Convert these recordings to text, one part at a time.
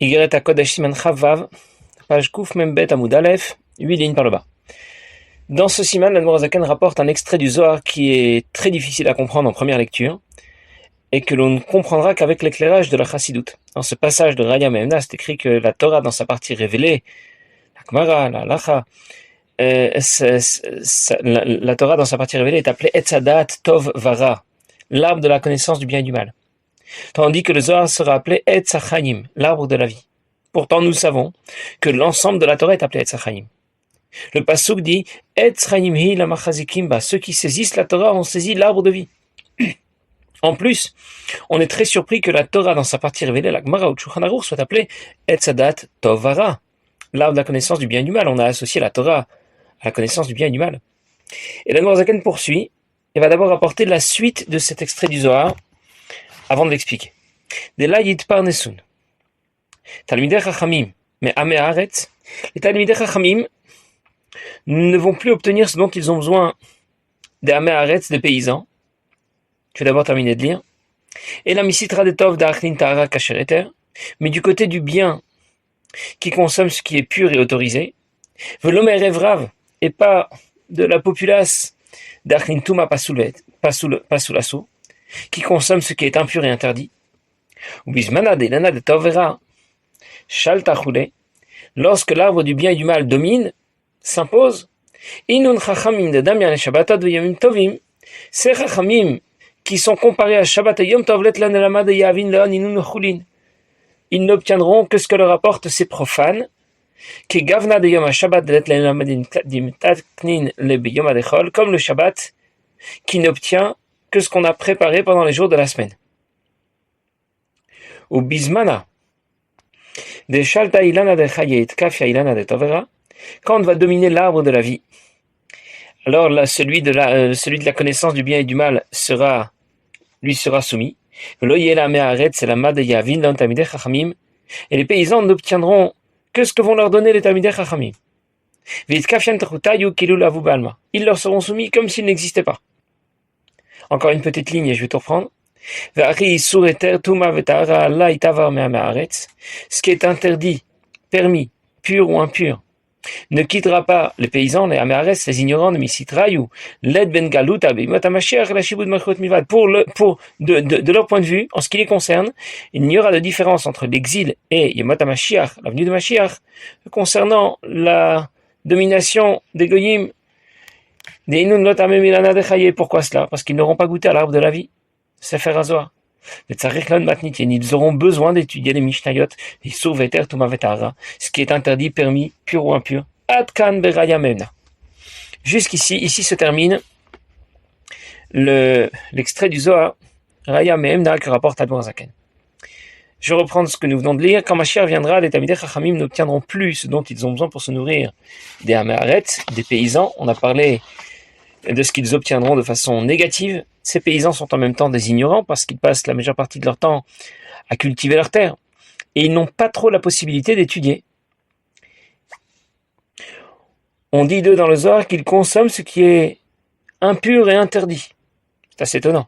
Igeret HaKodesh Siman Chavav, page Kouf Membet Amoud Aleph, 8 lignes par le bas. Dans ce siman, l'Admor HaZaken rapporte un extrait du Zohar qui est très difficile à comprendre en première lecture et que l'on ne comprendra qu'avec l'éclairage de la Chassidoute. Dans ce passage de Raya Me'emna, c'est écrit que la Torah, dans sa partie révélée, la Gemara, la Halacha, la Torah, dans sa partie révélée, est appelée Etz Hadat Tov Vara, l'arbre de la connaissance du bien et du mal. Tandis que le Zohar sera appelé Etz HaChaim, l'arbre de la vie. Pourtant, nous savons que l'ensemble de la Torah est appelé Etz HaChaim. Le Passouk dit Etz Chaim hi la machazikim ba. Ceux qui saisissent la Torah ont saisi l'arbre de vie. En plus, on est très surpris que la Torah, dans sa partie révélée, la Gemara ou Shulchan Aruch, soit appelée Etz Hadat Tov Vara, l'arbre de la connaissance du bien et du mal. On a associé la Torah à la connaissance du bien et du mal. Et l'Admor HaZaken poursuit et va d'abord apporter la suite de cet extrait du Zohar avant de l'expliquer. De la yitparnesun. Talmidei Chachamim, mais Amei Haaretz, les Talmidei Chachamim ne vont plus obtenir ce dont ils ont besoin des Amei Haaretz, des paysans. Je vais d'abord terminer de lire. Et la misitra de tov d'Achlin Tahara Kasher Eter, mais du côté du bien qui consomme ce qui est pur et autorisé, Velomer Evrav, et pas de la populace d'Achlin Tuma Pasulasso, qui consomme ce qui est impur et interdit. Ou bismana de lana de tovera, shaltachule, lorsque l'arbre du bien et du mal domine, s'impose, inun chachamim de damian et shabbatot v'yomim tovim, ces chachamim qui sont comparés à Shabbat et Yom Tov let l'anelama de Yavin leon inun chulin, ils n'obtiendront que ce que leur apportent ces profanes, qui gavna de Yom Shabbat let l'anelama dimtaknin le biyom adechol, comme le Shabbat, qui n'obtient que ce qu'on a préparé pendant les jours de la semaine. Ou bismana de shalta ilana de chayet kafia ilana de tovera, quand on va dominer l'arbre de la vie, alors là, celui de la connaissance du bien et du mal lui sera soumis. Et les paysans n'obtiendront que ce que vont leur donner les Talmidei Chachamim. Ils leur seront soumis comme s'ils n'existaient pas. Encore une petite ligne et je vais tout reprendre. Ce qui est interdit, permis, pur ou impur, ne quittera pas les paysans, les Améharetz, les ignorants de Misitrayu, l'aide Ben Galuta, la Shibud Malchut Milvad. De leur point de vue, en ce qui les concerne, il n'y aura de différence entre l'exil et Yemot HaMashiach, l'avenue de Mashiach, concernant la domination des Goyim, des Inun Lot Amem Ilana de Chaye. Pourquoi cela? Parce qu'ils n'auront pas goûté à l'arbre de la vie. Sefer HaZohar. Ils auront besoin d'étudier les Mishnayot, ce qui est interdit, permis, pur ou impur. Adkan beraya me'emna. Jusqu'ici, ici se termine l'extrait du Zohar, Raya Me'emna, que rapporte Admor HaZaken. Je reprends ce que nous venons de lire. Quand Mashiach viendra, les Talmidei Chachamim n'obtiendront plus ce dont ils ont besoin pour se nourrir des Amei Haaretz, des paysans. On a parlé de ce qu'ils obtiendront de façon négative. Ces paysans sont en même temps des ignorants parce qu'ils passent la majeure partie de leur temps à cultiver leur terre et ils n'ont pas trop la possibilité d'étudier. On dit d'eux dans le Zohar qu'ils consomment ce qui est impur et interdit. C'est assez étonnant.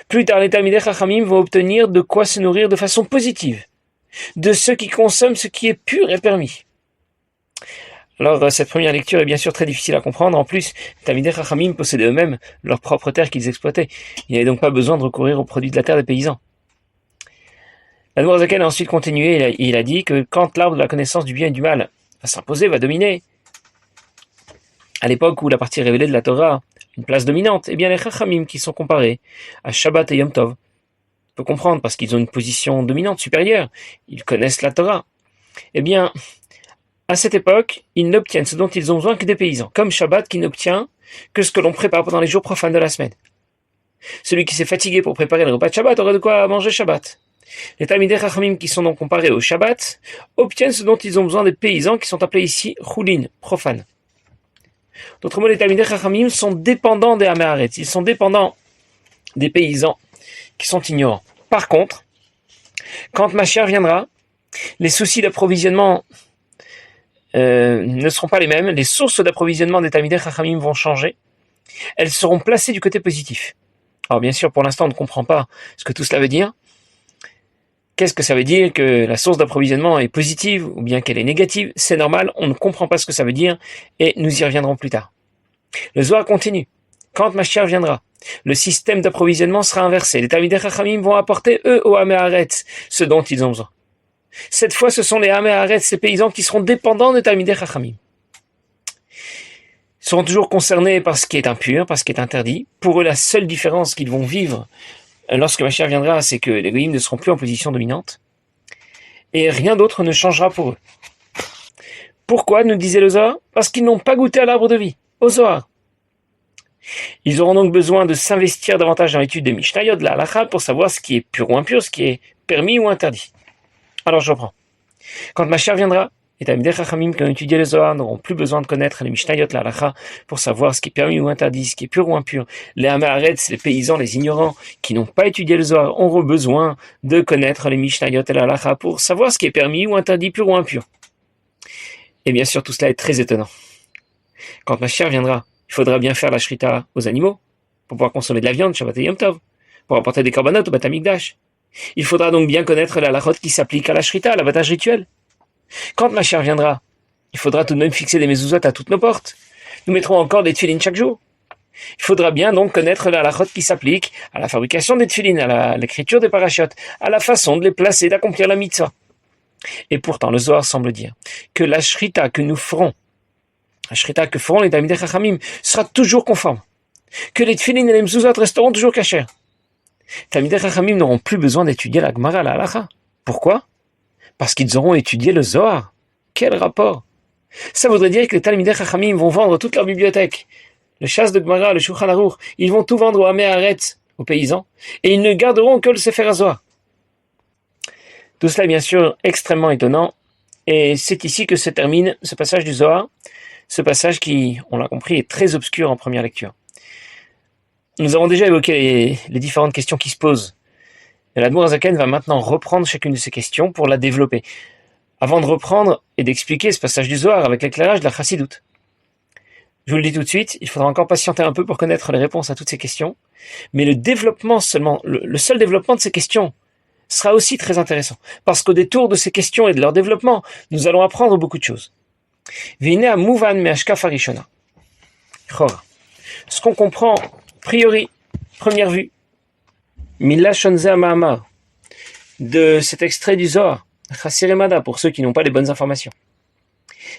Plus tard, les Talmidei Chachamim vont obtenir de quoi se nourrir de façon positive, de ceux qui consomment ce qui est pur et permis. Alors, cette première lecture est bien sûr très difficile à comprendre. En plus, les Talmidei Chachamim possédaient eux-mêmes leur propre terre qu'ils exploitaient. Il n'y avait donc pas besoin de recourir aux produits de la terre des paysans. L'Admor HaZaken a ensuite continué. Il a dit que quand l'arbre de la connaissance du bien et du mal va s'imposer, va dominer, à l'époque où la partie révélée de la Torah a une place dominante, eh bien les Chachamim qui sont comparés à Shabbat et Yom Tov, on peut comprendre parce qu'ils ont une position dominante, supérieure, ils connaissent la Torah, eh bien, à cette époque, ils n'obtiennent ce dont ils ont besoin que des paysans, comme Shabbat qui n'obtient que ce que l'on prépare pendant les jours profanes de la semaine. Celui qui s'est fatigué pour préparer le repas de Shabbat aurait de quoi manger Shabbat. Les Talmidei Chachamim qui sont donc comparés au Shabbat obtiennent ce dont ils ont besoin des paysans qui sont appelés ici Chulin, profanes. D'autres mots, les Talmidei Chachamim sont dépendants des Amei Haaretz, ils sont dépendants des paysans qui sont ignorants. Par contre, quand Mashiach viendra, les soucis d'approvisionnement ne seront pas les mêmes. Les sources d'approvisionnement des Talmidei Chachamim vont changer. Elles seront placées du côté positif. Alors bien sûr, pour l'instant, on ne comprend pas ce que tout cela veut dire. Qu'est-ce que ça veut dire que la source d'approvisionnement est positive ou bien qu'elle est négative? C'est normal, on ne comprend pas ce que ça veut dire et nous y reviendrons plus tard. Le Zohar continue. Quand Mashiach viendra, le système d'approvisionnement sera inversé. Les Talmidei Chachamim vont apporter, eux, aux Amei Haaretz, ce dont ils ont besoin. Cette fois, ce sont les Amei Haaretz, ces paysans qui seront dépendants des Talmidei Chachamim. Ils seront toujours concernés par ce qui est impur, par ce qui est interdit. Pour eux, la seule différence qu'ils vont vivre lorsque Mashiach viendra, c'est que les goïms ne seront plus en position dominante. Et rien d'autre ne changera pour eux. Pourquoi, nous disait le Zohar? Parce qu'ils n'ont pas goûté à l'arbre de vie, au Zohar. Ils auront donc besoin de s'investir davantage dans l'étude des Mishnayot, de la Halakha, pour savoir ce qui est pur ou impur, ce qui est permis ou interdit. Alors je reprends. Quand Mashiach viendra, les Talmidei Chachamim qui ont étudié le Zohar n'auront plus besoin de connaître les Mishnayot, la Halakha, pour savoir ce qui est permis ou interdit, ce qui est pur ou impur. Les Amei Haaretz, les paysans, les ignorants, qui n'ont pas étudié le Zohar, auront besoin de connaître les Mishnayot et la Halakha pour savoir ce qui est permis ou interdit, pur ou impur. Et bien sûr, tout cela est très étonnant. Quand Mashiach viendra, il faudra bien faire la shrita aux animaux, pour pouvoir consommer de la viande, Shabbat et Yom Tov, pour apporter des korbanot au Beth Amikdash. Il faudra donc bien connaître la halachot qui s'applique à la shrita, à l'abattage rituel. Quand Mashiach viendra, il faudra tout de même fixer des mezuzot à toutes nos portes. Nous mettrons encore des tefillin chaque jour. Il faudra bien donc connaître la halachot qui s'applique à la fabrication des tefillin, à l'écriture des parachutes, à la façon de les placer, d'accomplir la mitzvah. Et pourtant, le Zohar semble dire que la shrita que nous ferons, la shrita que feront les Talmidei Chachamim, sera toujours conforme. Que les tefillin et les mezuzot resteront toujours cachers. Les Talmidei Chachamim n'auront plus besoin d'étudier la Gemara, la Halakha. Pourquoi? Parce qu'ils auront étudié le Zohar. Quel rapport? Ça voudrait dire que les Talmidei Chachamim vont vendre toute leur bibliothèque. Le Shas de Gemara, le Shulchan Aruch, ils vont tout vendre aux Amei Haaretz, aux paysans, et ils ne garderont que le Sefer HaZohar. Tout cela est bien sûr extrêmement étonnant, et c'est ici que se termine ce passage du Zohar, ce passage qui, on l'a compris, est très obscur en première lecture. Nous avons déjà évoqué les différentes questions qui se posent. Et l'Admour HaZaken va maintenant reprendre chacune de ces questions pour la développer, avant de reprendre et d'expliquer ce passage du Zohar avec l'éclairage de la Chassidoute. Je vous le dis tout de suite, il faudra encore patienter un peu pour connaître les réponses à toutes ces questions, mais le développement seulement, le seul développement de ces questions sera aussi très intéressant, parce qu'au détour de ces questions et de leur développement, nous allons apprendre beaucoup de choses. V'hinei mouvan me'hashkafa rishona. Ce qu'on comprend, a priori, première vue, Milashon Ze Ma'amar, de cet extrait du Zohar, Chassiremada, pour ceux qui n'ont pas les bonnes informations.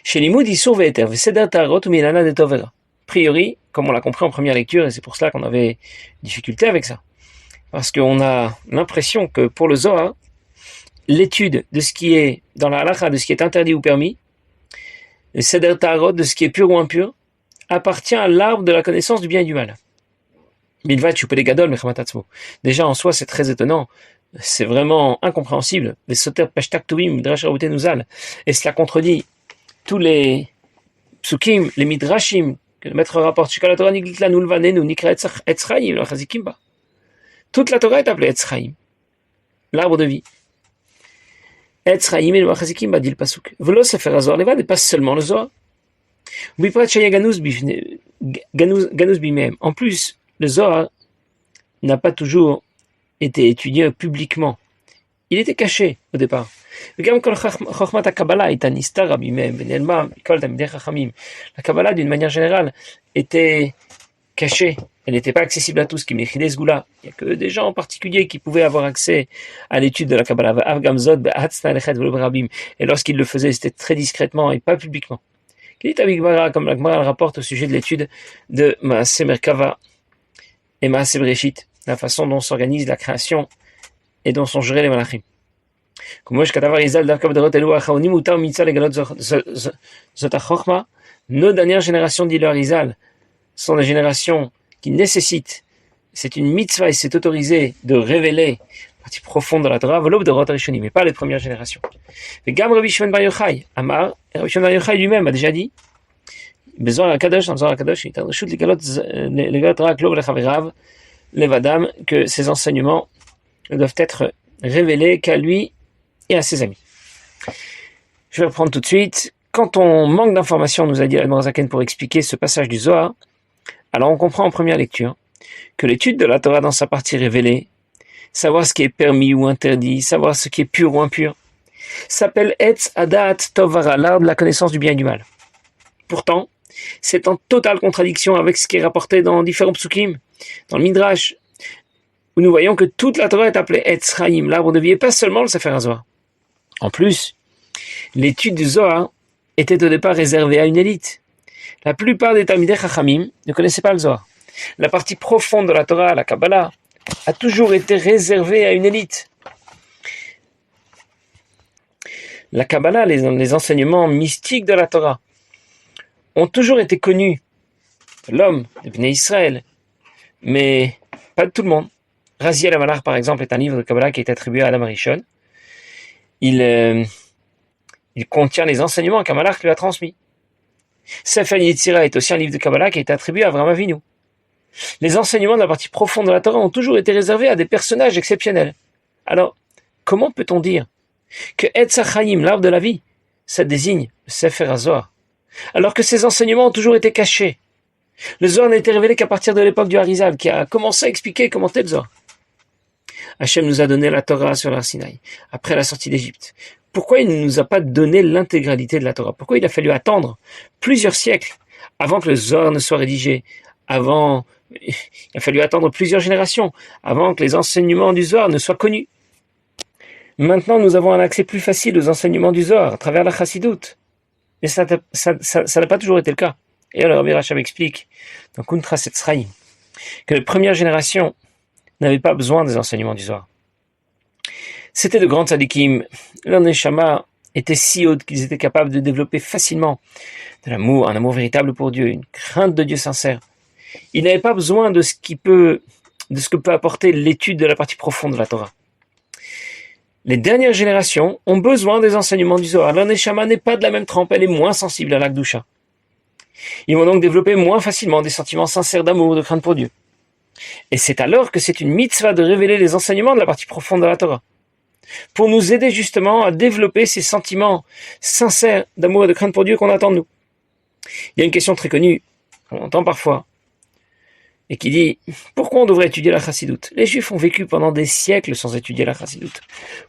Chez Limud Isur Ve'eter, V'seder Tarot ou Milana de Tovera. A priori, comme on l'a compris en première lecture, et c'est pour cela qu'on avait difficulté avec ça, parce qu'on a l'impression que pour le Zohar, l'étude de ce qui est dans la halakha, de ce qui est interdit ou permis, le Seder Tarot, de ce qui est pur ou impur, appartient à l'arbre de la connaissance du bien et du mal. Déjà en soi c'est très étonnant, c'est vraiment incompréhensible. Et cela contredit tous les psukim, les midrashim que le maître rapporte. Toute la Torah est appelée Etz Chaim, l'arbre de vie. Etz Chaim et le Machazikim, dit le pasuk. V'lo Sefer HaZohar levad, et pas seulement le Zohar. En plus, le Zohar n'a pas toujours été étudié publiquement. Il était caché au départ. La Kabbalah, d'une manière générale, était cachée. Elle n'était pas accessible à tous. Il n'y a que des gens en particulier qui pouvaient avoir accès à l'étude de la Kabbalah. Et lorsqu'ils le faisaient, c'était très discrètement et pas publiquement. Comme la Gemara rapporte au sujet de l'étude de Maaseh Merkava et Maaseh Bereshit, la façon dont s'organise la création et dont sont gérés les malachim. Nos dernières générations, dit le Arizal, sont des générations qui nécessitent, c'est une mitzvah et c'est autorisé de révéler la partie profonde de la Torah, mais pas les premières générations. Et Rabbi Shimon Bar Yochai, Rabbi Shimon Bar Yochai lui-même a déjà dit, dans Zohar HaKadosh, que ses enseignements doivent être révélés qu'à lui et à ses amis. Je vais reprendre tout de suite. Quand on manque d'informations, nous a dit l'Admour HaZaken pour expliquer ce passage du Zohar, alors on comprend en première lecture que l'étude de la Torah dans sa partie révélée, savoir ce qui est permis ou interdit, savoir ce qui est pur ou impur, s'appelle Etz Adat Tov Vara, l'arbre de la connaissance du bien et du mal. Pourtant, c'est en totale contradiction avec ce qui est rapporté dans différents psukim, dans le Midrash, où nous voyons que toute la Torah est appelée Etz Chaim, l'arbre de vie, et pas seulement le Sefer HaZohar. En plus, l'étude du Zohar était au départ réservée à une élite. La plupart des Talmidei Chachamim ne connaissaient pas le Zohar. La partie profonde de la Torah, la Kabbalah, a toujours été réservée à une élite. La Kabbalah, les enseignements mystiques de la Torah, ont toujours été connus de l'homme, de Bnei Israël, mais pas de tout le monde. Raziel HaMalach, par exemple, est un livre de Kabbalah qui est attribué à Adam Rishon. Il contient les enseignements qu'Amalach lui a transmis. Sefer Yetzira est aussi un livre de Kabbalah qui est attribué à Avraham Avinu. Les enseignements de la partie profonde de la Torah ont toujours été réservés à des personnages exceptionnels. Alors, comment peut-on dire que Etz HaChaim, l'arbre de la vie, ça désigne le Sefer HaZohar, alors que ces enseignements ont toujours été cachés? Le Zohar n'a été révélé qu'à partir de l'époque du Harizal, qui a commencé à expliquer et commenter le Zohar. Hachem nous a donné la Torah sur l'Ar Sinaï, après la sortie d'Égypte. Pourquoi il ne nous a pas donné l'intégralité de la Torah? Pourquoi il a fallu attendre plusieurs siècles avant que le Zohar ne soit rédigé? Il a fallu attendre plusieurs générations avant que les enseignements du Zohar ne soient connus. Maintenant, nous avons un accès plus facile aux enseignements du Zohar à travers la Chassidoute. Mais ça n'a pas toujours été le cas. Et alors, Rabbi Rachab explique dans Kuntras Etzraïm que les premières générations n'avaient pas besoin des enseignements du Zohar. C'était de grands tzadikim. Leur neshama était si haute qu'ils étaient capables de développer facilement de l'amour, un amour véritable pour Dieu, une crainte de Dieu sincère. Ils n'avaient pas besoin de ce que peut apporter l'étude de la partie profonde de la Torah. Les dernières générations ont besoin des enseignements du Zohar. Leur neshama n'est pas de la même trempe, elle est moins sensible à l'Akdusha. Ils vont donc développer moins facilement des sentiments sincères d'amour, de crainte pour Dieu. Et c'est alors que c'est une mitzvah de révéler les enseignements de la partie profonde de la Torah, pour nous aider justement à développer ces sentiments sincères d'amour et de crainte pour Dieu qu'on attend de nous. Il y a une question très connue, qu'on entend parfois, et qui dit « Pourquoi on devrait étudier la Chassidoute ? Les Juifs ont vécu pendant des siècles sans étudier la Chassidoute.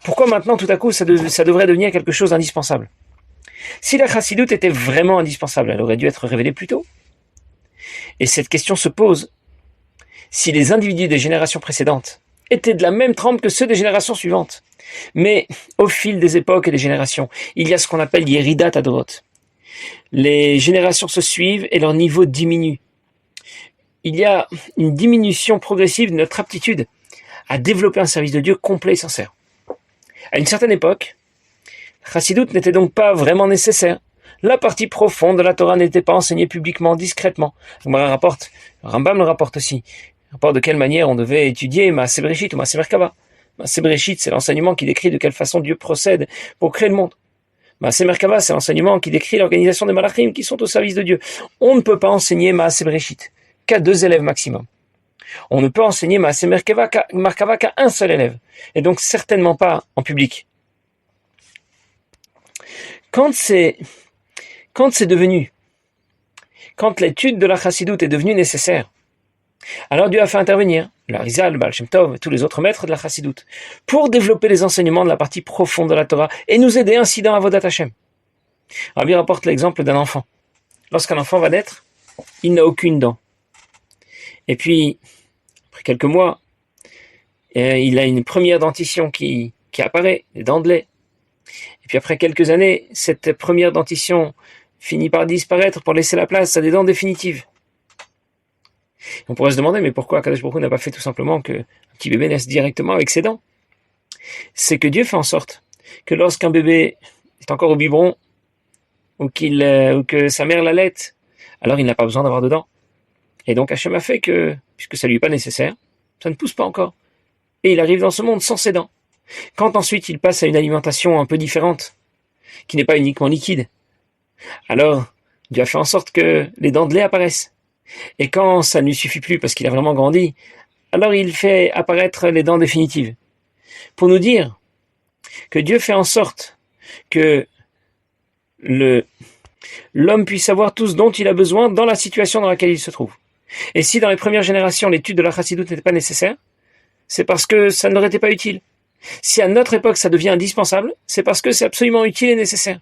Pourquoi maintenant, tout à coup, ça devrait devenir quelque chose d'indispensable ? Si la Chassidoute était vraiment indispensable, elle aurait dû être révélée plus tôt. Et cette question se pose si les individus des générations précédentes étaient de la même trempe que ceux des générations suivantes. Mais au fil des époques et des générations, il y a ce qu'on appelle Yeridat Adorot. Les générations se suivent et leur niveau diminue. Il y a une diminution progressive de notre aptitude à développer un service de Dieu complet et sincère. À une certaine époque, la Chassidoute n'était donc pas vraiment nécessaire. La partie profonde de la Torah n'était pas enseignée publiquement, discrètement. Rambam le rapporte aussi. Il rapporte de quelle manière on devait étudier Maaseh Bereshit ou Maaseh Merkava. Maaseh Bereshit, c'est l'enseignement qui décrit de quelle façon Dieu procède pour créer le monde. Maaseh Merkava, c'est l'enseignement qui décrit l'organisation des malachim qui sont au service de Dieu. On ne peut pas enseigner Maaseh Bereshit qu'à 2 élèves maximum. On ne peut enseigner Maaseh Merkava qu'à un seul élève. Et donc certainement pas en public. Quand l'étude de la Chassidoute est devenue nécessaire, alors Dieu a fait intervenir le Harizal, le Baal Shem Tov et tous les autres maîtres de la Chassidoute pour développer les enseignements de la partie profonde de la Torah et nous aider ainsi dans Avodat Hashem. Rabbi rapporte l'exemple d'un enfant. Lorsqu'un enfant va naître, il n'a aucune dent. Et puis, après quelques mois, il a une première dentition qui apparaît, les dents de lait. Et puis après quelques années, cette première dentition finit par disparaître pour laisser la place à des dents définitives. On pourrait se demander, mais pourquoi Akadosh Baruch Hu n'a pas fait tout simplement qu'un petit bébé naisse directement avec ses dents? C'est que Dieu fait en sorte que lorsqu'un bébé est encore au biberon, ou que sa mère l'allaite, alors il n'a pas besoin d'avoir de dents. Et donc Hachem a fait que, puisque ça lui est pas nécessaire, ça ne pousse pas encore. Et il arrive dans ce monde sans ses dents. Quand ensuite il passe à une alimentation un peu différente, qui n'est pas uniquement liquide, alors Dieu a fait en sorte que les dents de lait apparaissent. Et quand ça ne lui suffit plus parce qu'il a vraiment grandi, alors il fait apparaître les dents définitives. Pour nous dire que Dieu fait en sorte que l'homme puisse avoir tout ce dont il a besoin dans la situation dans laquelle il se trouve. Et si dans les premières générations l'étude de la Chassidoute n'était pas nécessaire, c'est parce que ça ne leur était pas utile. Si à notre époque ça devient indispensable, c'est parce que c'est absolument utile et nécessaire.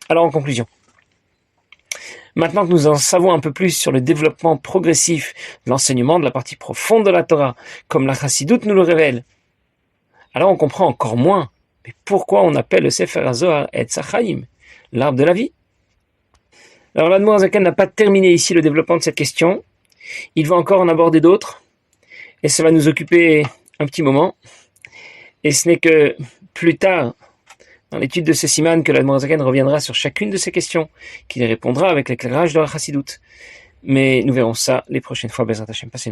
Alors en conclusion, maintenant que nous en savons un peu plus sur le développement progressif de l'enseignement de la partie profonde de la Torah, comme la Chassidoute nous le révèle, alors on comprend encore moins mais pourquoi on appelle le Sefer HaZohar Etz HaChaim, l'arbre de la vie. Alors l'Admour HaZaken n'a pas terminé ici le développement de cette question, il va encore en aborder d'autres, et ça va nous occuper un petit moment, et ce n'est que plus tard, dans l'étude de ce siman, que l'Admour HaZaken reviendra sur chacune de ces questions, qu'il répondra avec l'éclairage de la Chassidoute. Mais nous verrons ça les prochaines fois. Bezrat Hashem. Passez une bonne